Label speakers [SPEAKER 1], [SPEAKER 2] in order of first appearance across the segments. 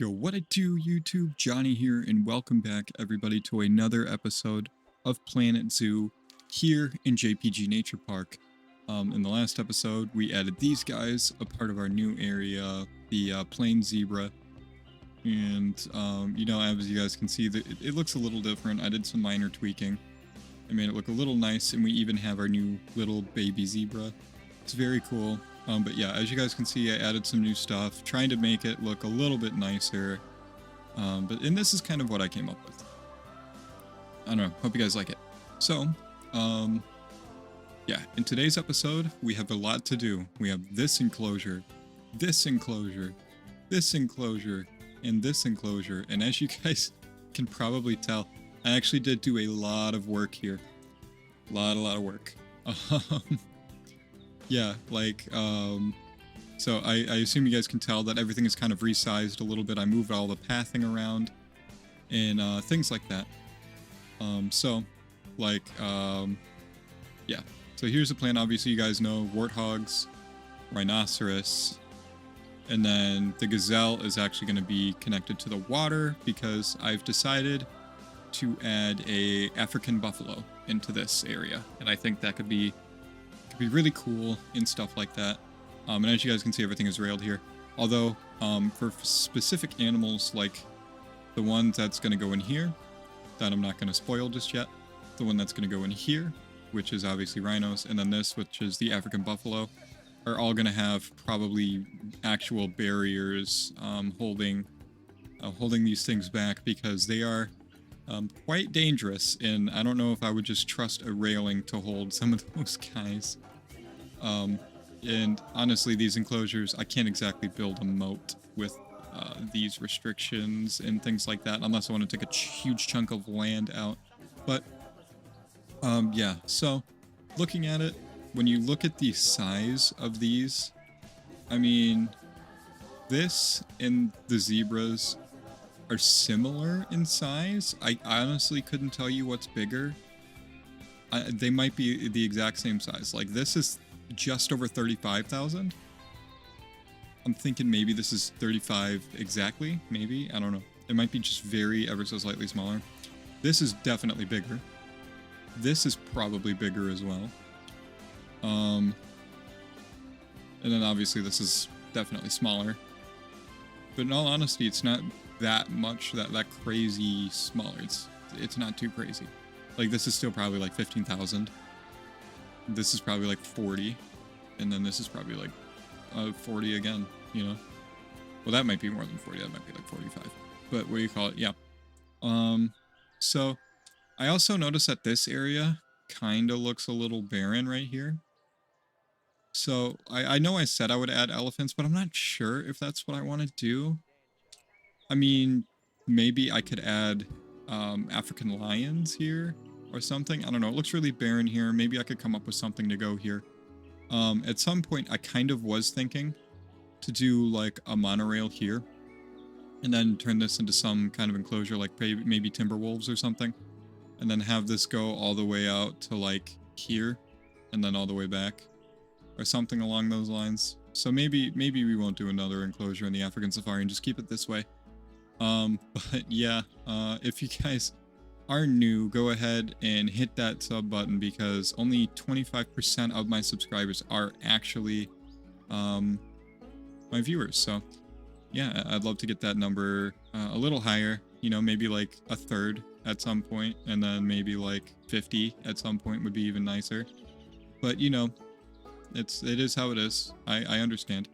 [SPEAKER 1] Yo, what it do, YouTube? Johnny here, and welcome back, everybody, to another episode of Planet Zoo here in JPG Nature Park. In the last episode, we added these guys, a part of our new area, the plain zebra. And, as you guys can see, it looks a little different. I did some minor tweaking. I made it look a little nice, and we even have our new little baby zebra. It's very cool. But yeah, as you guys can see, I added some new stuff, trying to make it look a little bit nicer. And this is kind of what I came up with. I don't know, hope you guys like it. So, yeah, in today's episode, we have a lot to do. We have this enclosure, this enclosure, this enclosure, and this enclosure. And as you guys can probably tell, I actually did do a lot of work here. A lot of work. Yeah, so I assume you guys can tell that everything is kind of resized a little bit. I moved all the pathing around and things like that. Yeah. So here's the plan. Obviously, you guys know warthogs, rhinoceros, and then the gazelle is actually going to be connected to the water because I've decided to add a African buffalo into this area, and I think that could be really cool and stuff like that. And as you guys can see, everything is railed here. Although, for specific animals, like the one that's going to go in here, that I'm not going to spoil just yet, the one that's going to go in here, which is obviously rhinos, and then this, which is the African buffalo, are all going to have probably actual barriers holding these things back because they are quite dangerous, and I don't know if I would just trust a railing to hold some of those guys. And honestly, these enclosures, I can't exactly build a moat with these restrictions and things like that, unless I want to take a huge chunk of land out. But, yeah, so looking at it, when you look at the size of these, I mean, this and the zebras are similar in size. I honestly couldn't tell you what's bigger. They might be the exact same size. Like, this is just over 35,000. I'm thinking maybe this is 35 exactly, maybe. I don't know. It might be just very ever so slightly smaller. This is definitely bigger. This is probably bigger as well. And then obviously this is definitely smaller. But in all honesty, it's not that much, that crazy smaller. It's not too crazy. Like, this is still probably like 15,000. This is probably like 40. And then this is probably like 40 again, you know? Well, that might be more than 40. That might be like 45. But what do you call it? Yeah. So I also noticed that this area kind of looks a little barren right here. So I know I said I would add elephants, but I'm not sure if that's what I want to do. I mean, maybe I could add African lions here or something. I don't know. It looks really barren here. Maybe I could come up with something to go here. At some point, I kind of was thinking to do like a monorail here and then turn this into some kind of enclosure, like maybe timber wolves or something, and then have this go all the way out to like here and then all the way back or something along those lines. So maybe we won't do another enclosure in the African safari and just keep it this way. But yeah, if you guys are new, go ahead and hit that sub button because only 25% of my subscribers are actually my viewers. So yeah, I'd love to get that number a little higher, you know, maybe like a third at some point, and then maybe like 50 at some point would be even nicer. But you know, it is how it is. I understand.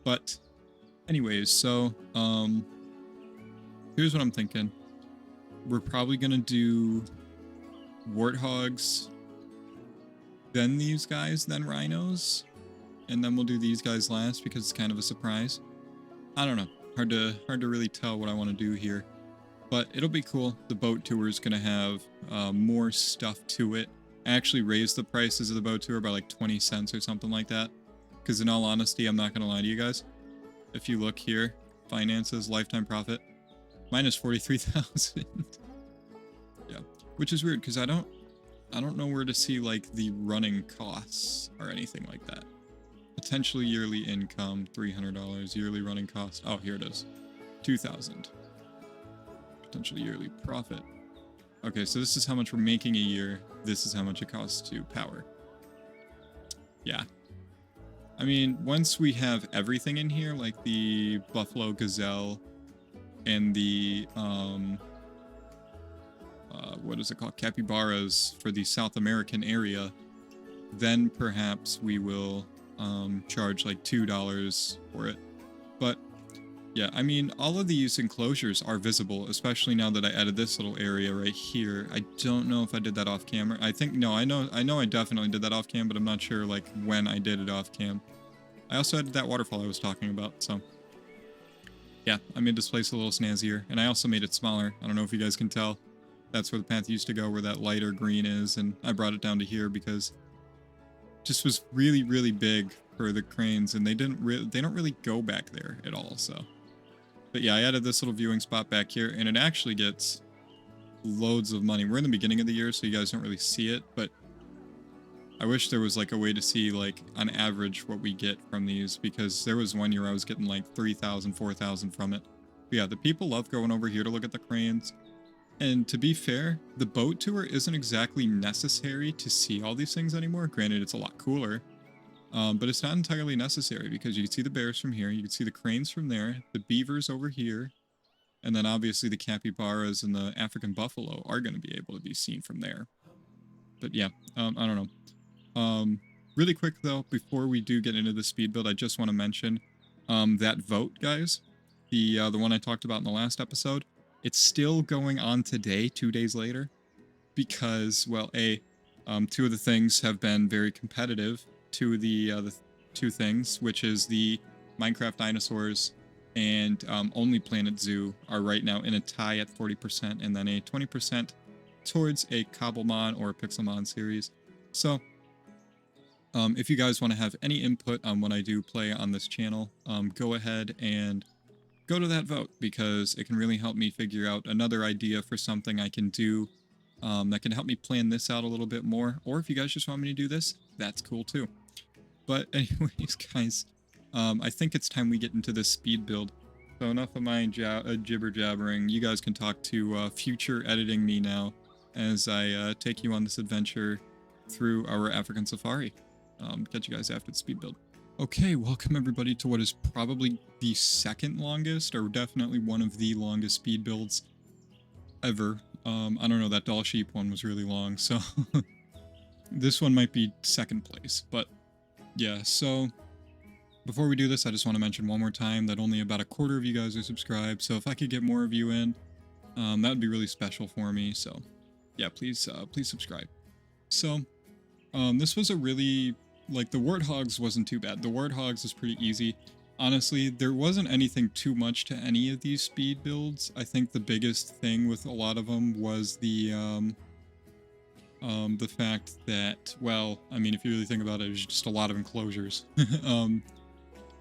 [SPEAKER 1] But anyways, so here's what I'm thinking. We're probably gonna do warthogs, then these guys, then rhinos, and then we'll do these guys last because it's kind of a surprise. I don't know. Hard to really tell what I want to do here, but it'll be cool. The boat tour is gonna have more stuff to it. I actually raised the prices of the boat tour by like 20 cents or something like that. Because in all honesty, I'm not gonna lie to you guys. If you look here, finances, lifetime profit, minus 43,000. Yeah, which is weird because I don't know where to see like the running costs or anything like that. Potentially yearly income, $300, yearly running cost. Oh, here it is. 2,000. Potential yearly profit. Okay, so this is how much we're making a year. This is how much it costs to power. Yeah. I mean, once we have everything in here, like the buffalo gazelle and the, what is it called? Capybaras for the South American area, then perhaps we will charge like $2 for it. But yeah, I mean, all of these enclosures are visible, especially now that I added this little area right here. I don't know if I did that off camera. I think, no, I know I definitely did that off cam, but I'm not sure like when I did it off cam. I also added that waterfall I was talking about, so yeah, I made this place a little snazzier, and I also made it smaller. I don't know if you guys can tell. That's where the path used to go, where that lighter green is, and I brought it down to here because it just was really, really big for the cranes, and they don't really go back there at all, so. But yeah, I added this little viewing spot back here, and it actually gets loads of money. We're in the beginning of the year, so you guys don't really see it, but I wish there was like a way to see like on average what we get from these, because there was one year I was getting like 3,000, 4,000 from it. But yeah, the people love going over here to look at the cranes. And to be fair, the boat tour isn't exactly necessary to see all these things anymore. Granted, it's a lot cooler, but it's not entirely necessary because you can see the bears from here, you can see the cranes from there, the beavers over here, and then obviously the capybaras and the African buffalo are going to be able to be seen from there. But yeah, I don't know. Really quick though, before we do get into the speed build, I just want to mention that vote, guys. The one I talked about in the last episode. It's still going on today, 2 days later, because, well, two of the things have been very competitive. Two of the two things, which is the Minecraft dinosaurs and Only Planet Zoo, are right now in a tie at 40%, and then a 20% towards a Cobblemon or a Pixelmon series. So, if you guys want to have any input on what I do play on this channel, go ahead and go to that vote, because it can really help me figure out another idea for something I can do that can help me plan this out a little bit more. Or if you guys just want me to do this, that's cool too. But anyways, guys, I think it's time we get into this speed build. So enough of my jibber jabbering. You guys can talk to future editing me now as I take you on this adventure through our African safari. Catch you guys after the speed build. Okay, welcome everybody to what is probably the second longest, or definitely one of the longest speed builds ever. I don't know, that doll sheep one was really long, so this one might be second place. But yeah, so before we do this, I just want to mention one more time that only about a quarter of you guys are subscribed, so if I could get more of you in, that would be really special for me. So yeah, please subscribe. So this was a really, like, the warthogs wasn't too bad. The warthogs is pretty easy. Honestly, there wasn't anything too much to any of these speed builds. I think the biggest thing with a lot of them was the fact that, well, I mean, if you really think about it, it was just a lot of enclosures.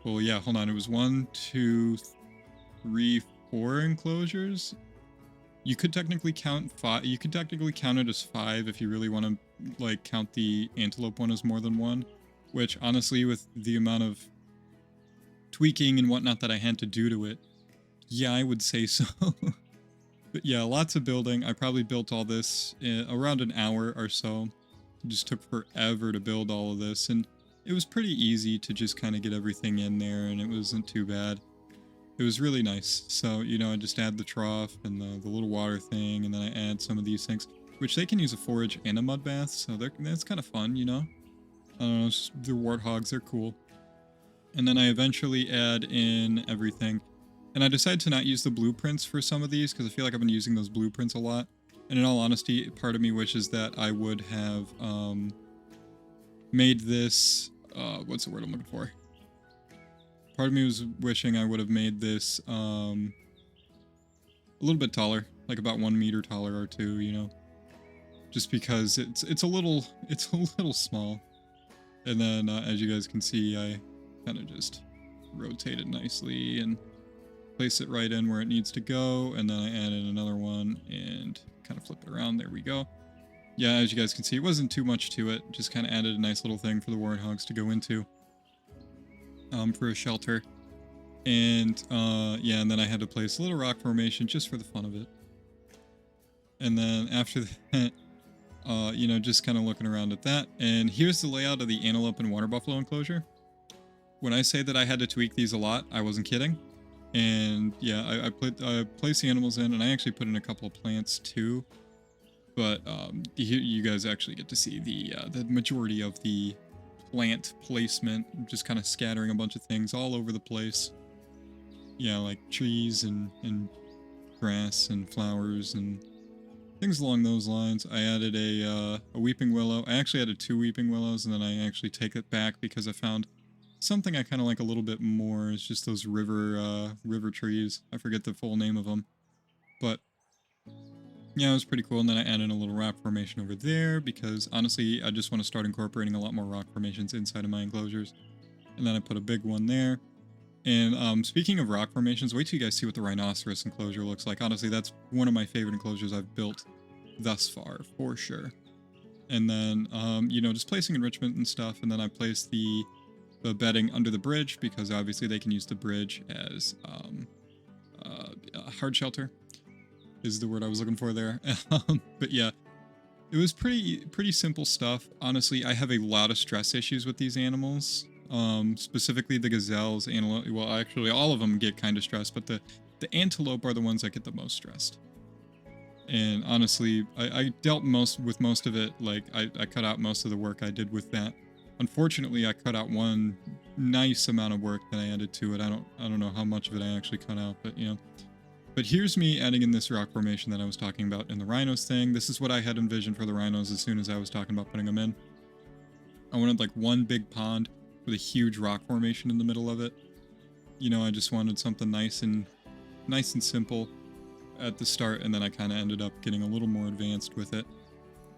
[SPEAKER 1] Well, yeah, hold on. It was 1, 2, 3, 4 enclosures. You could technically count 5. You could technically count it as 5 if you really want to, like, count the antelope one as more than 1. Which, honestly, with the amount of tweaking and whatnot that I had to do to it, yeah, I would say so. But yeah, lots of building. I probably built all this in around an hour or so. It just took forever to build all of this, and it was pretty easy to just kind of get everything in there, and it wasn't too bad. It was really nice. So, you know, I just add the trough and the little water thing, and then I add some of these things, which they can use a forage and a mud bath, so that's kind of fun, you know? I don't know, the warthogs, they're cool. And then I eventually add in everything. And I decided to not use the blueprints for some of these, because I feel like I've been using those blueprints a lot. And in all honesty, part of me wishes that I would have made this, what's the word I'm looking for? Part of me was wishing I would have made this a little bit taller, like about 1 meter taller or 2, you know? Just because it's a little small. And then, as you guys can see, I kind of just rotate it nicely and place it right in where it needs to go. And then I add in another one and kind of flip it around. There we go. Yeah, as you guys can see, it wasn't too much to it. Just kind of added a nice little thing for the warthogs to go into for a shelter. And yeah, and then I had to place a little rock formation just for the fun of it. And then after that, you know, just kind of looking around at that. And here's the layout of the antelope and water buffalo enclosure. When I say that I had to tweak these a lot, I wasn't kidding. And yeah, I placed the animals in, and I actually put in a couple of plants too. But you guys actually get to see the majority of the plant placement, just kind of scattering a bunch of things all over the place. Yeah, like trees and grass and flowers and things along those lines. I added a weeping willow. I actually added 2 weeping willows, and then I actually take it back because I found something I kind of like a little bit more. It's just those river trees. I forget the full name of them, but yeah, it was pretty cool. And then I added a little rock formation over there because honestly, I just want to start incorporating a lot more rock formations inside of my enclosures. And then I put a big one there. And speaking of rock formations, wait till you guys see what the rhinoceros enclosure looks like. Honestly, that's one of my favorite enclosures I've built thus far, for sure. And then, you know, just placing enrichment and stuff. And then I placed the bedding under the bridge because obviously they can use the bridge as hard shelter is the word I was looking for there. But yeah, it was pretty simple stuff. Honestly, I have a lot of stress issues with these animals. Specifically the gazelles, antelope. Well, actually, all of them get kind of stressed, but the antelope are the ones that get the most stressed. And honestly, I dealt with most of it. Like I cut out most of the work I did with that. Unfortunately, I cut out one nice amount of work that I added to it. I don't know how much of it I actually cut out, but you know. But here's me adding in this rock formation that I was talking about in the rhinos thing. This is what I had envisioned for the rhinos as soon as I was talking about putting them in. I wanted like one big pond with a huge rock formation in the middle of it. You know, I just wanted something nice and simple at the start, and then I kind of ended up getting a little more advanced with it.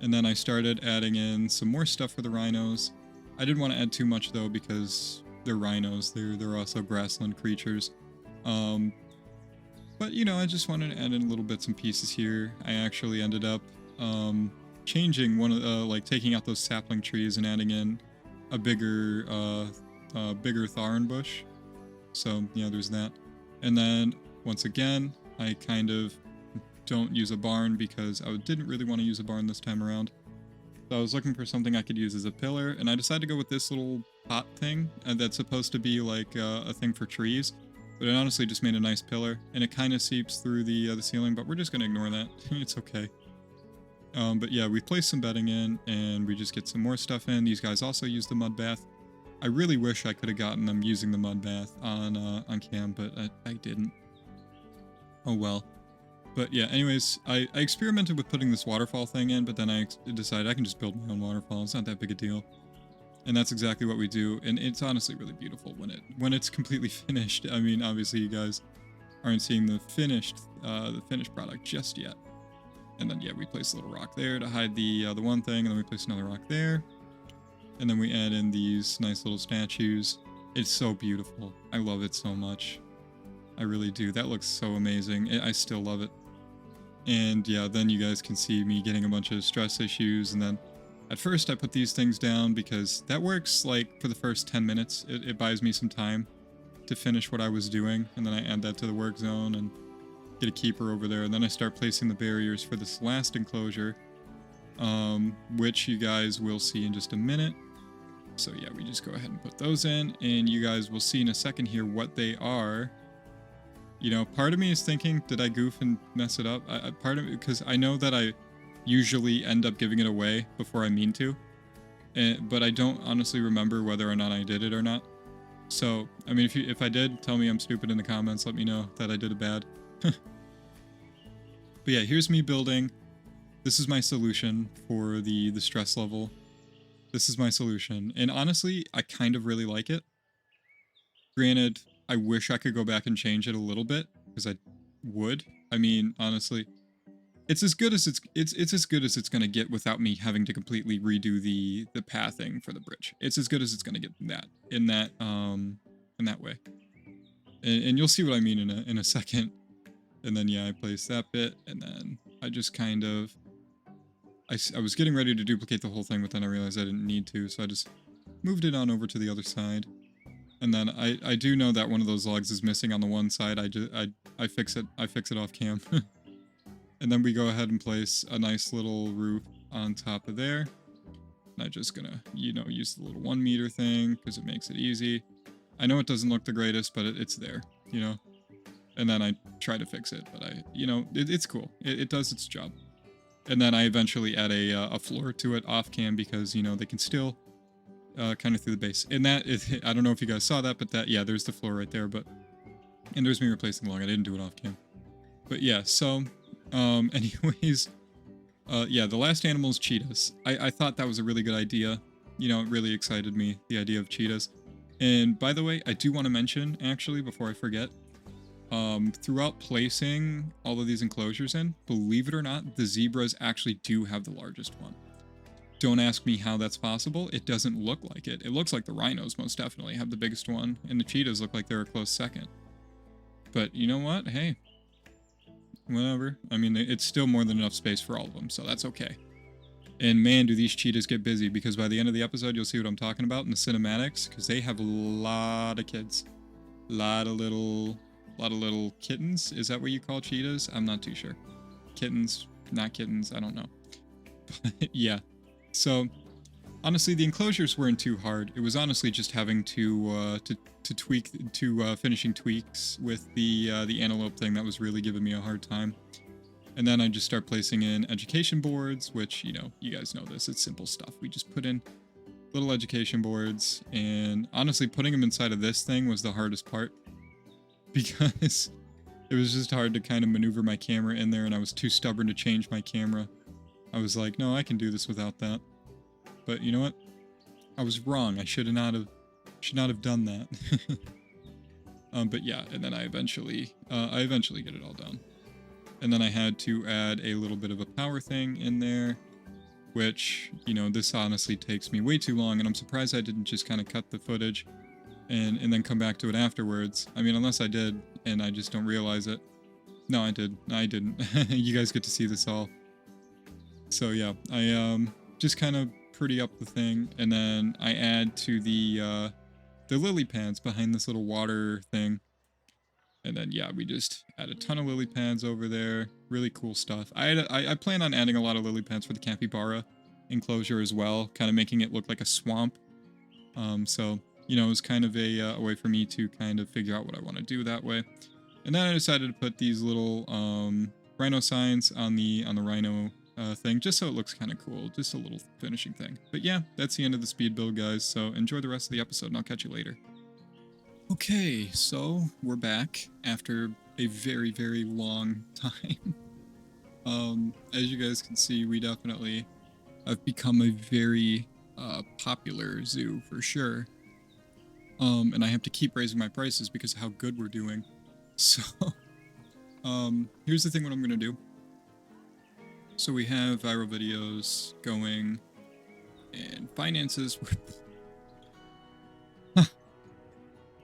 [SPEAKER 1] And then I started adding in some more stuff for the rhinos. I didn't want to add too much though because they're rhinos. They're also grassland creatures. But you know, I just wanted to add in little bits and pieces here. I actually ended up changing one of like taking out those sapling trees and adding in a bigger thorn bush. So yeah, there's that. And then once again, I kind of don't use a barn because I didn't really want to use a barn this time around. So I was looking for something I could use as a pillar, and I decided to go with this little pot thing that's supposed to be like a thing for trees. But it honestly just made a nice pillar, and it kind of seeps through the ceiling, but we're just going to ignore that. It's okay. But yeah, we placed some bedding in, and we just get some more stuff in. These guys also use the mud bath. I really wish I could have gotten them using the mud bath on cam, but I didn't. Oh well. But yeah, anyways, I experimented with putting this waterfall thing in, but then I decided I can just build my own waterfall. It's not that big a deal. And that's exactly what we do, and it's honestly really beautiful when it's completely finished. I mean, obviously you guys aren't seeing the finished product just yet. And then yeah, we place a little rock there to hide the one thing, and then we place another rock there, and then we add in these nice little statues. It's so beautiful. I love it so much. I really do. That looks so amazing. I still love it. And yeah, then you guys can see me getting a bunch of stress issues, and then at first, I put these things down because that works, like, for the first 10 minutes. It buys me some time to finish what I was doing, and then I add that to the work zone and get a keeper over there. And then I start placing the barriers for this last enclosure, which you guys will see in just a minute. So yeah, we just go ahead and put those in, and you guys will see in a second here what they are. You know, part of me is thinking, did I goof and mess it up? Part of it, because I know that I usually end up giving it away before I mean to, but I don't honestly remember whether or not I did it or not. So, I mean, if I did, tell me I'm stupid in the comments. Let me know that I did it bad. But yeah, here's me building. This is my solution for the stress level. This is my solution, and honestly, I kind of really like it. Granted, I wish I could go back and change it a little bit, because I would. I mean, honestly, it's as good as it's as good as it's gonna get without me having to completely redo the pathing for the bridge. It's as good as it's gonna get in that way. And you'll see what I mean in a second. And then yeah, I place that bit, and then I just kind of I was getting ready to duplicate the whole thing, but then I realized I didn't need to, so I just moved it on over to the other side. And then I do know that one of those logs is missing on the one side. I fix it. I fix it off cam. And then we go ahead and place a nice little roof on top of there. And I'm just gonna, you know, use the little 1 meter thing because it makes it easy. I know it doesn't look the greatest, but it's there, you know. And then I try to fix it, but it's cool. It does its job. And then I eventually add a floor to it off cam because, you know, they can still kind of through the base. And that is, I don't know if you guys saw that, but that, yeah, there's the floor right there. But, and there's me replacing the log. I didn't do it off cam. But yeah, so, anyways, yeah, the last animal is cheetahs. I thought that was a really good idea. You know, it really excited me, the idea of cheetahs. And by the way, I do want to mention, actually, before I forget, throughout placing all of these enclosures in, believe it or not, the zebras actually do have the largest one. Don't ask me how that's possible. It doesn't look like it. It looks like the rhinos most definitely have the biggest one, and the cheetahs look like they're a close second. But you know what? Hey, whatever. I mean, it's still more than enough space for all of them, so that's okay. And man, do these cheetahs get busy, because by the end of the episode, you'll see what I'm talking about in the cinematics, because they have a lot of kids. A lot of little kittens. Is that what you call cheetahs? I'm not too sure. Kittens, not kittens, I don't know. But yeah. So, honestly, the enclosures weren't too hard. It was honestly just having to finishing tweaks with the antelope thing that was really giving me a hard time. And then I just start placing in education boards, which, you know, you guys know this. It's simple stuff. We just put in little education boards, and honestly, putting them inside of this thing was the hardest part because it was just hard to kind of maneuver my camera in there, and I was too stubborn to change my camera. I was like, no, I can do this without that. But you know what? I was wrong. I should not have done that. But yeah, and then I eventually get it all done. And then I had to add a little bit of a power thing in there, which, you know, this honestly takes me way too long, and I'm surprised I didn't just kind of cut the footage and then come back to it afterwards. I mean, unless I did, and I just don't realize it. No, I did. No, I didn't. You guys get to see this all. So yeah, I just kind of pretty up the thing, and then I add to the lily pads behind this little water thing. And then yeah, we just add a ton of lily pads over there. Really cool stuff. I plan on adding a lot of lily pads for the capybara enclosure as well, kind of making it look like a swamp. So you know, it was kind of a way for me to kind of figure out what I want to do that way. And then I decided to put these little rhino signs on the rhino thing, just so it looks kind of cool, just a little finishing thing. But yeah, that's the end of the speed build, guys, so enjoy the rest of the episode, and I'll catch you later. Okay, so we're back after a very, very long time. As you guys can see, we definitely have become a very popular zoo for sure. And I have to keep raising my prices because of how good we're doing. So, here's the thing what I'm gonna do. So we have viral videos going, and finances.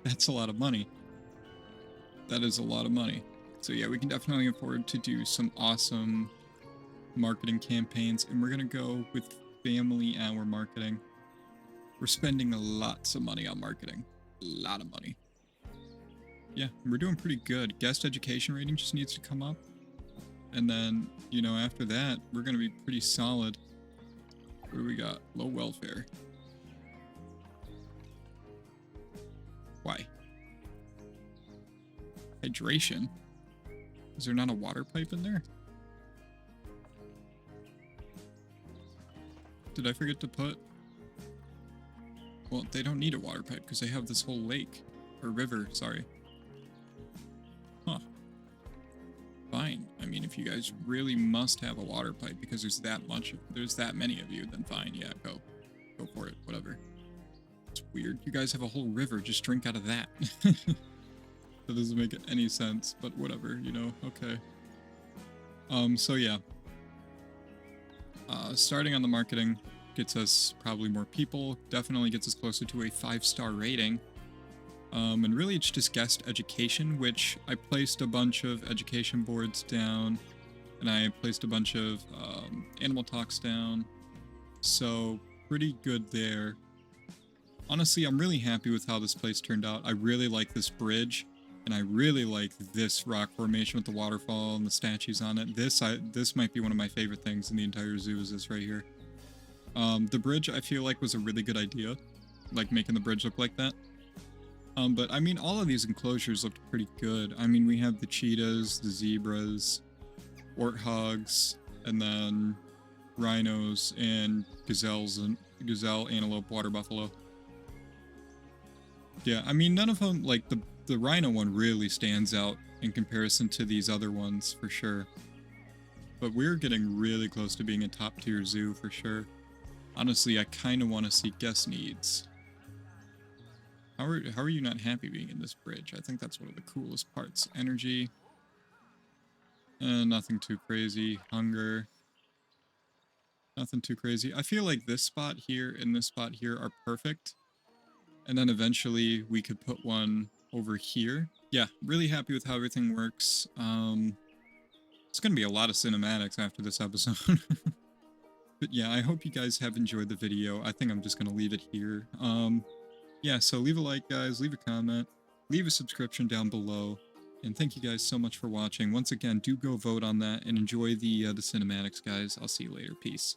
[SPEAKER 1] That's a lot of money. That is a lot of money. So yeah, we can definitely afford to do some awesome marketing campaigns, and we're gonna go with family hour marketing. We're spending lots of money on marketing. A lot of money. Yeah, we're doing pretty good. Guest education rating just needs to come up. And then, you know, after that, we're going to be pretty solid. What do we got? Low welfare. Why? Hydration. Is there not a water pipe in there? Did I forget to put? Well, they don't need a water pipe because they have this whole lake. Or river, sorry. Huh. Fine. I mean, if you guys really must have a water pipe because there's that many of you, then fine, yeah, go for it, whatever. It's weird. You guys have a whole river, just drink out of that. That doesn't make any sense, but whatever, you know, okay. So yeah. Starting on the marketing gets us probably more people, definitely gets us closer to a 5-star rating. And really it's just guest education, which I placed a bunch of education boards down, and I placed a bunch of animal talks down, so pretty good there. Honestly, I'm really happy with how this place turned out. I really like this bridge, and I really like this rock formation with the waterfall and the statues on it. This might be one of my favorite things in the entire zoo is this right here. The bridge I feel like was a really good idea, like making the bridge look like that. But I mean, all of these enclosures looked pretty good. I mean, we have the cheetahs, the zebras, warthogs, and then rhinos and gazelles and gazelle, antelope, water buffalo. Yeah, I mean, none of them, like, the rhino one really stands out in comparison to these other ones, for sure. But we're getting really close to being a top-tier zoo, for sure. Honestly, I kind of want to see guest needs. How are you not happy being in this bridge? I think that's one of the coolest parts. Energy. Nothing too crazy. Hunger. Nothing too crazy. I feel like this spot here and this spot here are perfect. And then eventually we could put one over here. Yeah, really happy with how everything works. It's going to be a lot of cinematics after this episode. But yeah, I hope you guys have enjoyed the video. I think I'm just going to leave it here. Yeah, so leave a like, guys. Leave a comment. Leave a subscription down below. And thank you guys so much for watching. Once again, do go vote on that and enjoy the cinematics, guys. I'll see you later. Peace.